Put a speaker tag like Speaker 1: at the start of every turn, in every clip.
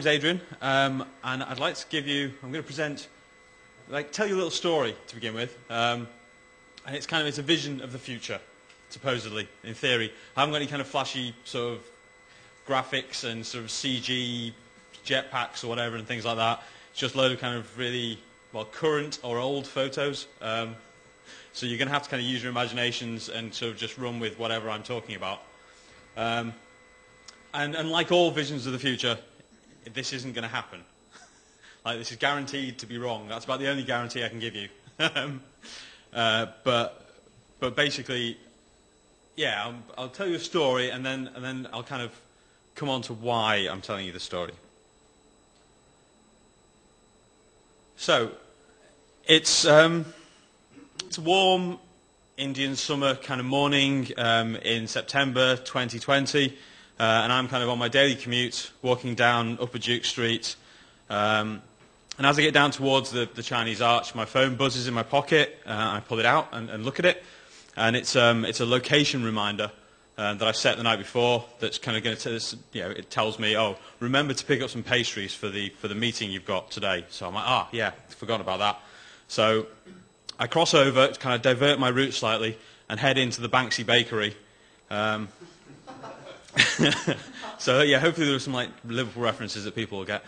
Speaker 1: name's Adrian, and I'd like to I'm going to present, tell you a little story to begin with, and it's a vision of the future, supposedly, in theory. I haven't got any kind of flashy sort of graphics and sort of CG jetpacks or whatever and things like that. It's just a load of kind of really, current or old photos. So you're going to have to kind of use your imaginations and sort of just run with whatever I'm talking about. And like all visions of the future, this isn't going to happen. This is guaranteed to be wrong. That's about the only guarantee I can give you. But basically, yeah, I'll tell you a story, and then I'll kind of come on to why I'm telling you the story. So, it's a warm Indian summer kind of morning in September 2020. And I'm kind of on my daily commute, walking down Upper Duke Street. And as I get down towards the Chinese Arch, my phone buzzes in my pocket. I pull it out and look at it. And it's a location reminder that I set the night before. That's kind of going to, it tells me, oh, remember to pick up some pastries for the meeting you've got today. So I'm like, yeah, forgot about that. So I cross over to kind of divert my route slightly and head into the Banksy Bakery. So yeah, hopefully there are some Liverpool references that people will get.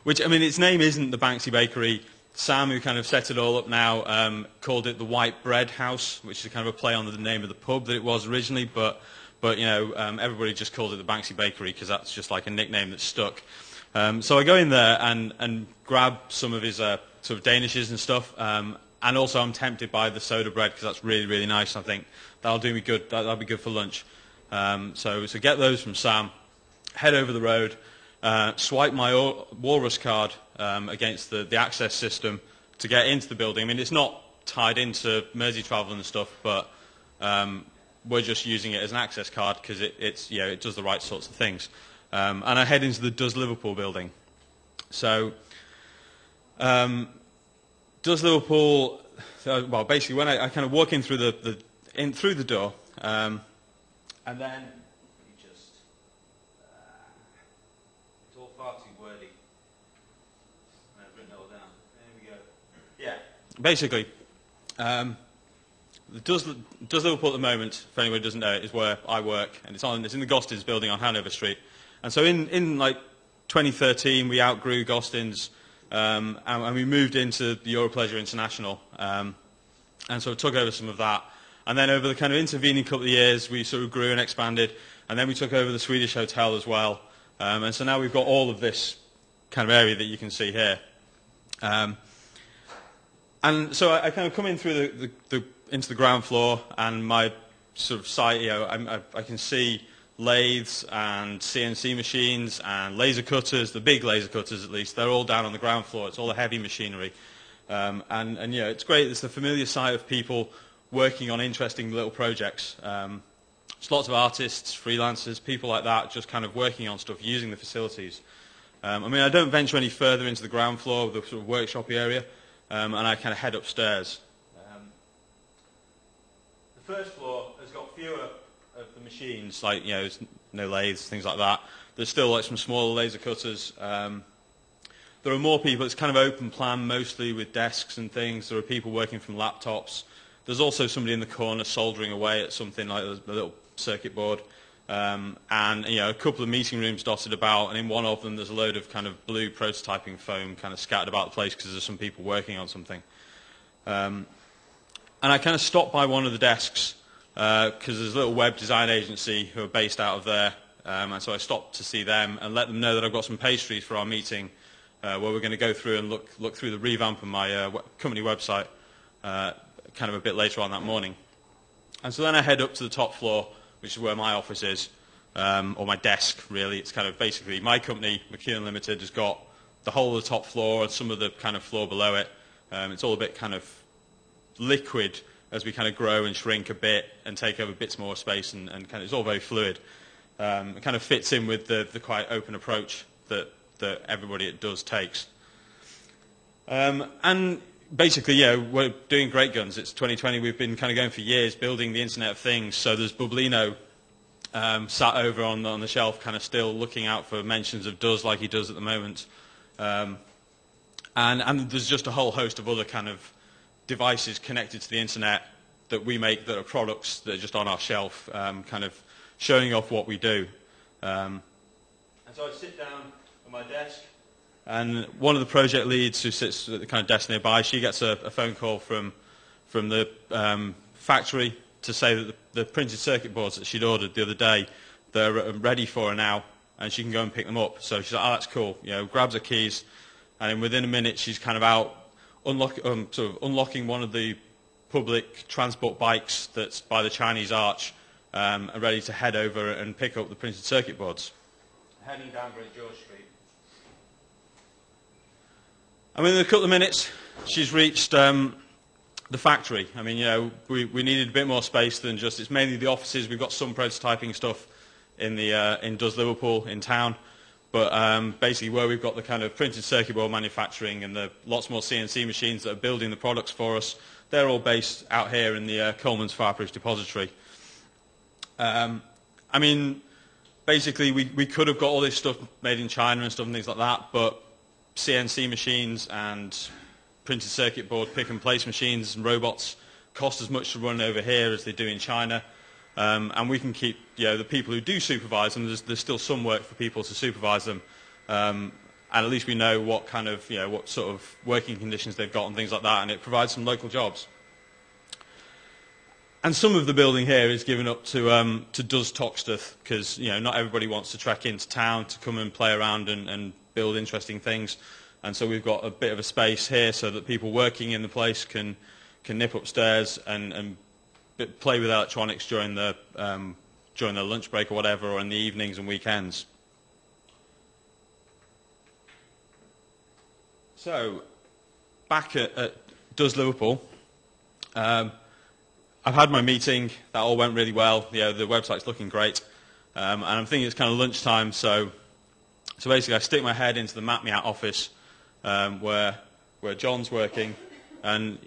Speaker 1: Which, I mean, its name isn't the Banksy Bakery. Sam, who kind of set it all up now, called it the White Bread House, which is kind of a play on the name of the pub that it was originally. But everybody just called it the Banksy Bakery because that's just like a nickname that's stuck. So I go in there and grab some of his sort of Danishes and stuff. And also I'm tempted by the soda bread because that's really, really nice. I think that'll do me good. That'll be good for lunch. So get those from Sam, head over the road, swipe my Walrus card against the access system to get into the building. I mean, it's not tied into Mersey Travel and stuff, but we're just using it as an access card because it does the right sorts of things. And I head into the Does Liverpool building. So Does Liverpool, basically when I kind of walk in through the door, and then, it's all far too wordy. I've written it all down. There we go. Yeah. Basically, Does Liverpool at the moment, if anyone doesn't know, is where I work, and it's in the Gostins building on Hanover Street. And so in 2013, we outgrew Gostins, and we moved into the Europleasure International, and so took over some of that. And then over the kind of intervening couple of years, we sort of grew and expanded. And then we took over the Swedish hotel as well. And so now we've got all of this kind of area that you can see here. And so I kind of come in through into the ground floor, and my sort of site, I can see lathes and CNC machines and laser cutters, the big laser cutters at least. They're all down on the ground floor. It's all the heavy machinery. And it's great. It's the familiar sight of people working on interesting little projects. There's lots of artists, freelancers, people like that, just kind of working on stuff, using the facilities. I mean, I don't venture any further into the ground floor, the sort of workshop area, and I kind of head upstairs. The first floor has got fewer of the machines, there's no lathes, things like that. There's still some smaller laser cutters. There are more people. It's kind of open plan, mostly with desks and things. There are people working from laptops. There's also somebody in the corner soldering away at something like a little circuit board. And a couple of meeting rooms dotted about, and in one of them there's a load of kind of blue prototyping foam kind of scattered about the place because there's some people working on something. And I kind of stopped by one of the desks because there's a little web design agency who are based out of there. And so I stopped to see them and let them know that I've got some pastries for our meeting where we're going to go through and look through the revamp of my company website kind of a bit later on that morning. And so then I head up to the top floor, which is where my office is, or my desk, really. It's kind of basically my company, McEwen Limited, has got the whole of the top floor and some of the kind of floor below it. It's all a bit kind of liquid as we kind of grow and shrink a bit and take over bits more space, and kind of, it's all very fluid. It kind of fits in with the quite open approach that everybody at Does takes. And basically, we're doing great guns. It's 2020. We've been kind of going for years building the Internet of Things. So there's Bublino sat over on the shelf, kind of still looking out for mentions of does like he does at the moment. And there's just a whole host of other kind of devices connected to the internet that we make that are products that are just on our shelf, kind of showing off what we do. And so I sit down at my desk, and one of the project leads who sits at the kind of desk nearby, she gets a phone call from the factory to say that the printed circuit boards that she'd ordered the other day, they're ready for her now, and she can go and pick them up. So she's like, oh, that's cool. Grabs her keys, and then within a minute she's kind of out sort of unlocking one of the public transport bikes that's by the Chinese Arch, and ready to head over and pick up the printed circuit boards. Heading down Great George Street. And within a couple of minutes, she's reached the factory. I mean, we needed a bit more space than just, it's mainly the offices. We've got some prototyping stuff in Does Liverpool in town. But basically where we've got the kind of printed circuit board manufacturing and the lots more CNC machines that are building the products for us, they're all based out here in the Coleman's Fireproof Depository. I mean, basically we could have got all this stuff made in China and stuff and things like that, but CNC machines and printed circuit board pick and place machines and robots cost as much to run over here as they do in China. And we can keep the people who do supervise them. There's still some work for people to supervise them, and at least we know what kind of what sort of working conditions they've got and things like that, and it provides some local jobs. And some of the building here is given up to Does Toxteth, because not everybody wants to trek into town to come and play around and build interesting things, and so we've got a bit of a space here so that people working in the place can nip upstairs and play with electronics during their lunch break or whatever, or in the evenings and weekends. So, back at Does Liverpool, I've had my meeting. That all went really well. The website's looking great, and I'm thinking it's kind of lunchtime. So basically, I stick my head into the Map Me Out office where John's working, and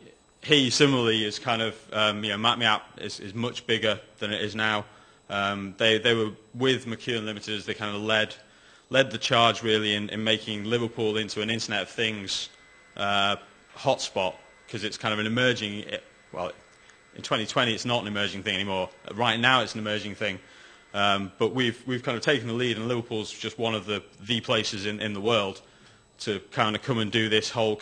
Speaker 1: he similarly is kind of, Map Me Out is much bigger than it is now. They were with McEwen Limited as they kind of led the charge really in making Liverpool into an Internet of Things hotspot, because it's kind of an emerging, well, in 2020 it's not an emerging thing anymore. Right now it's an emerging thing. But we've kind of taken the lead, and Liverpool's just one of the places in the world to kind of come and do this whole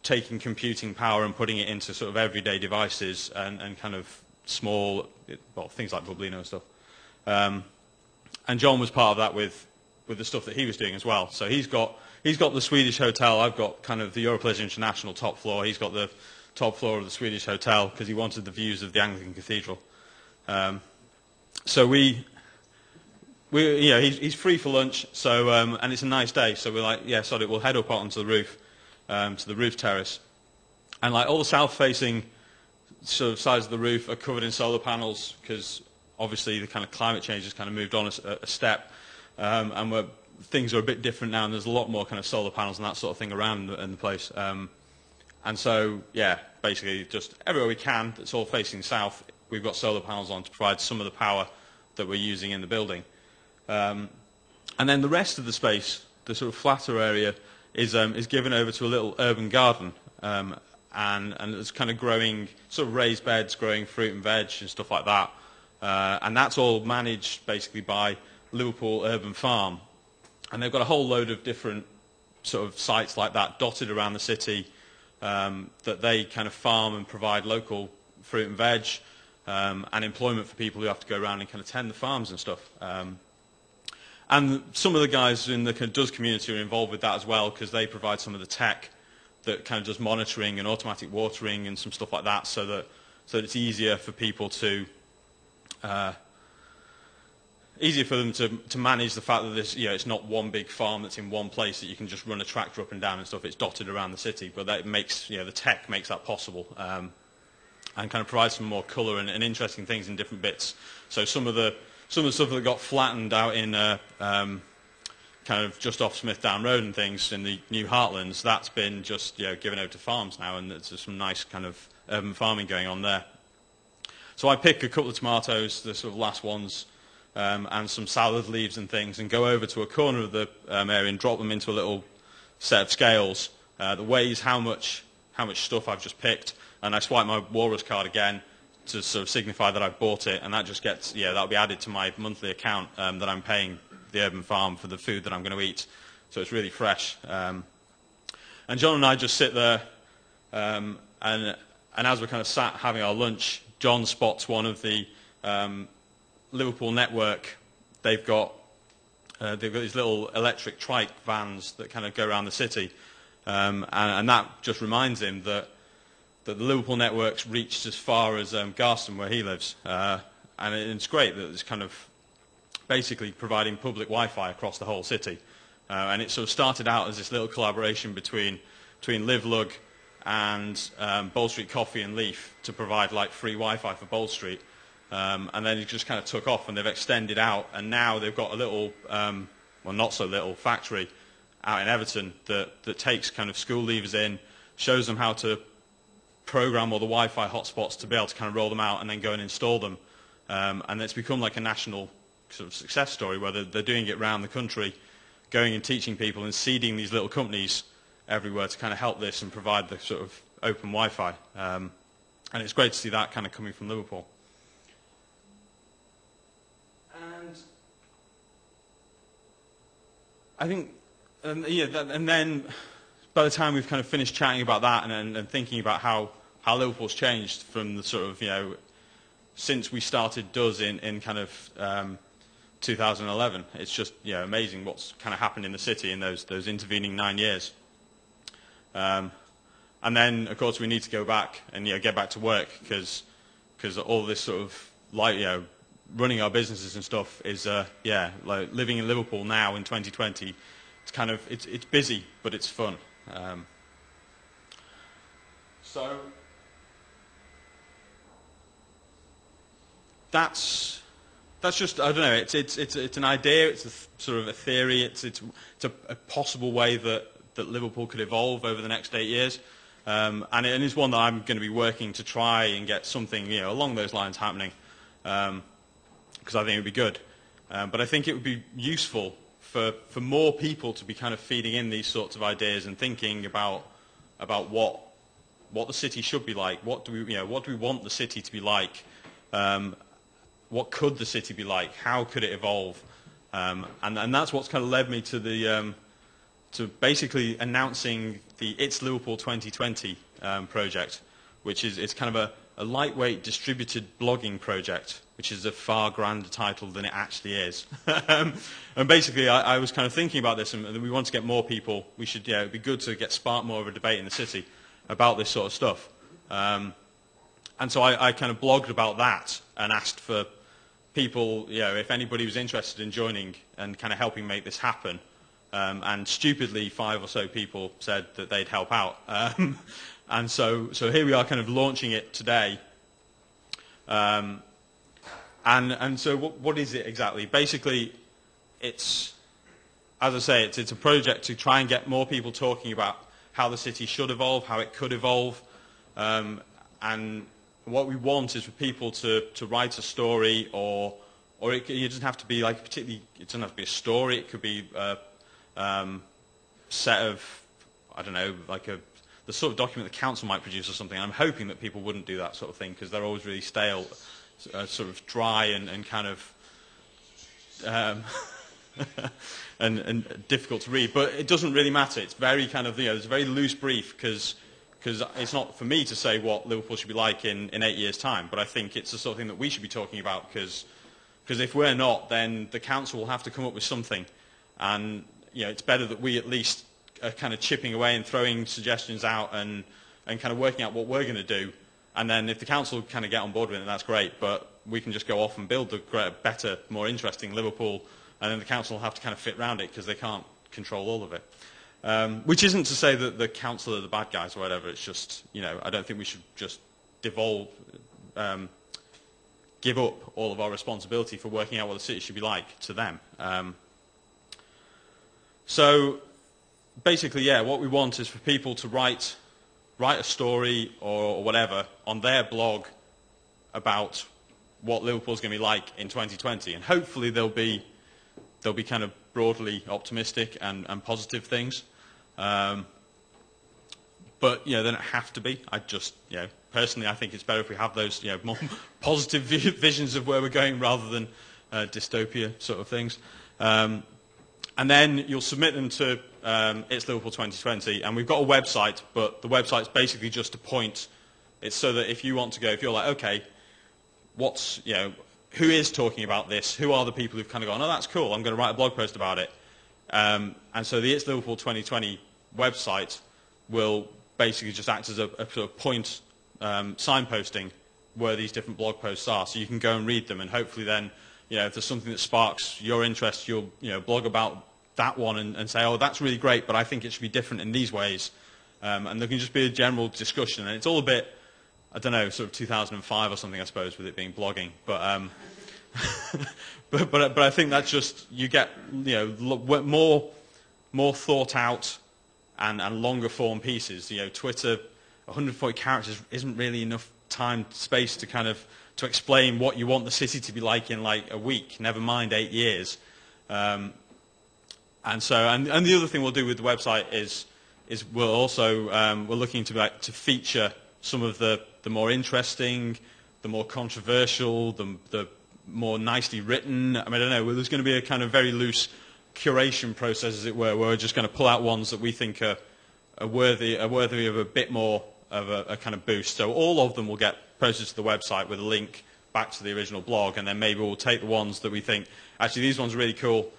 Speaker 1: taking computing power and putting it into sort of everyday devices and kind of small, well, things like Bublino and stuff. And John was part of that with the stuff that he was doing as well. So he's got the Swedish hotel. I've got kind of the Europleasure International top floor. He's got the top floor of the Swedish hotel because he wanted the views of the Anglican Cathedral. So he's free for lunch. So and it's a nice day. So we're like, yeah, sod it, we'll head up onto the roof. To the roof terrace, and like all the south-facing sort of sides of the roof are covered in solar panels, because obviously the kind of climate change has kind of moved on a step, and things are a bit different now, and there's a lot more kind of solar panels and that sort of thing around in the place. And so, yeah, basically just everywhere we can that's all facing south, we've got solar panels on to provide some of the power that we're using in the building. And then the rest of the space, the sort of flatter area, is given over to a little urban garden, and it's kind of growing, sort of raised beds, growing fruit and veg and stuff like that. And that's all managed basically by Liverpool Urban Farm. And they've got a whole load of different sort of sites like that dotted around the city that they kind of farm and provide local fruit and veg and employment for people who have to go around and kind of tend the farms and stuff. And some of the guys in the Does community are involved with that as well, because they provide some of the tech that kind of does monitoring and automatic watering and some stuff like that, so that it's easier for people to manage the fact that this, it's not one big farm that's in one place that you can just run a tractor up and down and stuff. It's dotted around the city, but that makes the tech makes that possible, and kind of provides some more colour and interesting things in different bits. So some of the stuff that got flattened out in kind of just off Smith Down Road and things in the new Heartlands, that's been just given over to farms now, and there's some nice kind of urban farming going on there. So I pick a couple of tomatoes, the sort of last ones, and some salad leaves and things, and go over to a corner of the area and drop them into a little set of scales that weighs how much stuff I've just picked, and I swipe my Walrus card again to sort of signify that I've bought it, and that just gets, that'll be added to my monthly account that I'm paying the urban farm for the food that I'm going to eat. So it's really fresh. And John and I just sit there, and as we're kind of sat having our lunch, John spots one of the Liverpool network. They've got these little electric trike vans that kind of go around the city, and that just reminds him that the Liverpool network's reached as far as Garston, where he lives, and it's great that it's kind of basically providing public Wi-Fi across the whole city. And it sort of started out as this little collaboration between Livelug and Bold Street Coffee and Leaf to provide like free Wi-Fi for Bold Street. And then it just kind of took off, and they've extended out, and now they've got a little, well, not so little, factory out in Everton that takes kind of school leavers in, shows them how to program all the Wi-Fi hotspots to be able to kind of roll them out and then go and install them. And it's become like a national sort of success story where they're doing it around the country, going and teaching people and seeding these little companies everywhere to kind of help this and provide the sort of open Wi-Fi. And it's great to see that kind of coming from Liverpool. And I think, and then by the time we've kind of finished chatting about that and thinking about how Liverpool's changed from the sort of, since we started Does in kind of 2011, it's just amazing what's kind of happened in the city in those intervening 9 years. And then, of course, we need to go back and get back to work because all this sort of running our businesses and stuff is like living in Liverpool now in 2020. It's kind of it's busy, but it's fun. So that's just, I don't know, it's an idea, it's a sort of a theory, it's a possible way that Liverpool could evolve over the next 8 years, and it's one that I'm going to be working to try and get something along those lines happening, because I think it would be good, but I think it would be useful for more people to be kind of feeding in these sorts of ideas and thinking about what the city should be like, what do we want the city to be like. What could the city be like? How could it evolve? And that's what's kind of led me to the to basically announcing the It's Liverpool 2020 project, which is it's kind of a lightweight distributed blogging project, which is a far grander title than it actually is. And basically, I was kind of thinking about this, and we want to get more people. We should, it'd be good to spark more of a debate in the city about this sort of stuff. And so I kind of blogged about that and asked for people, if anybody was interested in joining and kind of helping make this happen. And stupidly, 5 or so people said that they'd help out. And so here we are kind of launching it today. And so what is it exactly? Basically, it's, as I say, it's a project to try and get more people talking about how the city should evolve, how it could evolve, and what we want is for people to write a story, or it doesn't have to be like particularly. It doesn't have to be a story. It could be a set of, I don't know, like the sort of document the council might produce or something. I'm hoping that people wouldn't do that sort of thing because they're always really stale, sort of dry and kind of and difficult to read. But it doesn't really matter. It's very kind of it's a very loose brief because it's not for me to say what Liverpool should be like in 8 years' time, but I think it's the sort of thing that we should be talking about because if we're not, then the council will have to come up with something, and it's better that we at least are kind of chipping away and throwing suggestions out and kind of working out what we're going to do, and then if the council kind of get on board with it, that's great, but we can just go off and build the better, more interesting Liverpool, and then the council will have to kind of fit around it because they can't control all of it. Which isn't to say that the council are the bad guys or whatever. It's just, I don't think we should just give up all of our responsibility for working out what the city should be like to them. So basically, what we want is for people to write a story or whatever on their blog about what Liverpool's going to be like in 2020, and hopefully they'll be kind of broadly optimistic and positive things. But they don't have to be. I just, personally, I think it's better if we have those, more positive visions of where we're going rather than dystopia sort of things. And then you'll submit them to It's Liverpool 2020, and we've got a website, but the website's basically just a point. It's so that if you want to go, if you're like, okay, who is talking about this? Who are the people who've kind of gone, oh, that's cool, I'm going to write a blog post about it. And so the It's Liverpool 2020 website will basically just act as a sort of point signposting where these different blog posts are. So you can go and read them, and hopefully then, if there's something that sparks your interest, you'll blog about that one and say, oh, that's really great, but I think it should be different in these ways. And there can just be a general discussion. And it's all a bit, I don't know, sort of 2005 or something, I suppose, with it being blogging. But but I think that's just, you get more thought out and longer form pieces. Twitter, 140 characters isn't really enough time, space to kind of to explain what you want the city to be like in like a week, never mind 8 years. And the other thing we'll do with the website is we'll also we're looking to feature some of the more interesting, the more controversial, the more nicely written. I mean, I don't know. There's going to be a kind of very loose curation process, as it were, where we're just going to pull out ones that we think are worthy of a bit more of a kind of boost. So all of them will get posted to the website with a link back to the original blog, and then maybe we'll take the ones that we think, actually, these ones are really cool.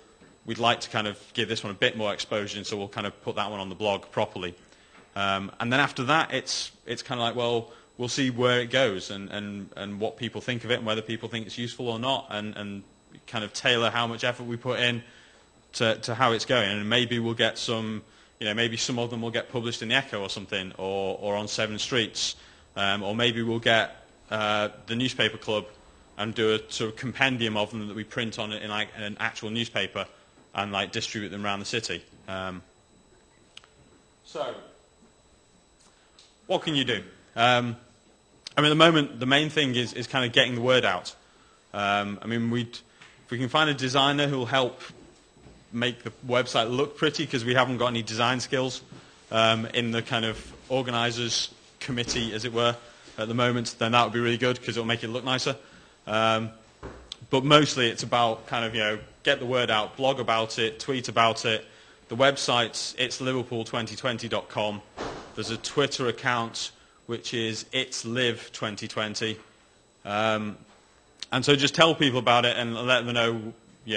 Speaker 1: We'd like to kind of give this one a bit more exposure, and so we'll kind of put that one on the blog properly. And then after that, it's kind of like, well, we'll see where it goes and what people think of it and whether people think it's useful or not, and kind of tailor how much effort we put in to how it's going. And maybe we'll get some, maybe some of them will get published in the Echo or something, or on 7 Streets, or maybe we'll get the newspaper club and do a sort of compendium of them that we print on in like an actual newspaper and like distribute them around the city. So, what can you do? I mean, at the moment, the main thing is kind of getting the word out. I mean, if we can find a designer who will help make the website look pretty, because we haven't got any design skills in the kind of organisers committee, as it were, at the moment, then that would be really good, because it will make it look nicer. But mostly it's about kind of, get the word out, blog about it, tweet about it. The website's itsliverpool2020.com. There's a Twitter account which is itsliv2020. And so just tell people about it and let them know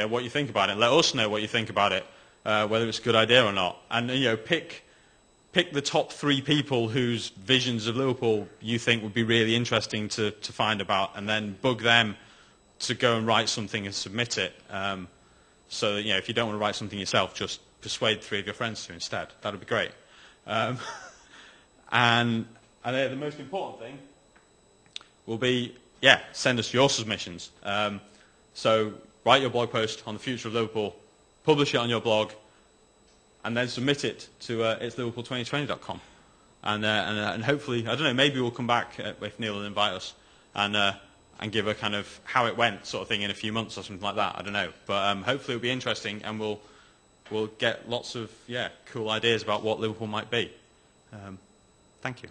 Speaker 1: what you think about it. Let us know what you think about it, whether it's a good idea or not. And pick the top 3 people whose visions of Liverpool you think would be really interesting to find about, and then bug them to go and write something and submit it. So that, if you don't want to write something yourself, just persuade 3 of your friends to instead. That would be great. And the most important thing will be, send us your submissions. So write your blog post on the future of Liverpool, publish it on your blog, and then submit it to itsliverpool2020.com. And hopefully, I don't know, maybe we'll come back if Neil will invite us and give a kind of how it went sort of thing in a few months or something like that. I don't know. But hopefully it'll be interesting, and we'll get lots of cool ideas about what Liverpool might be. Thank you.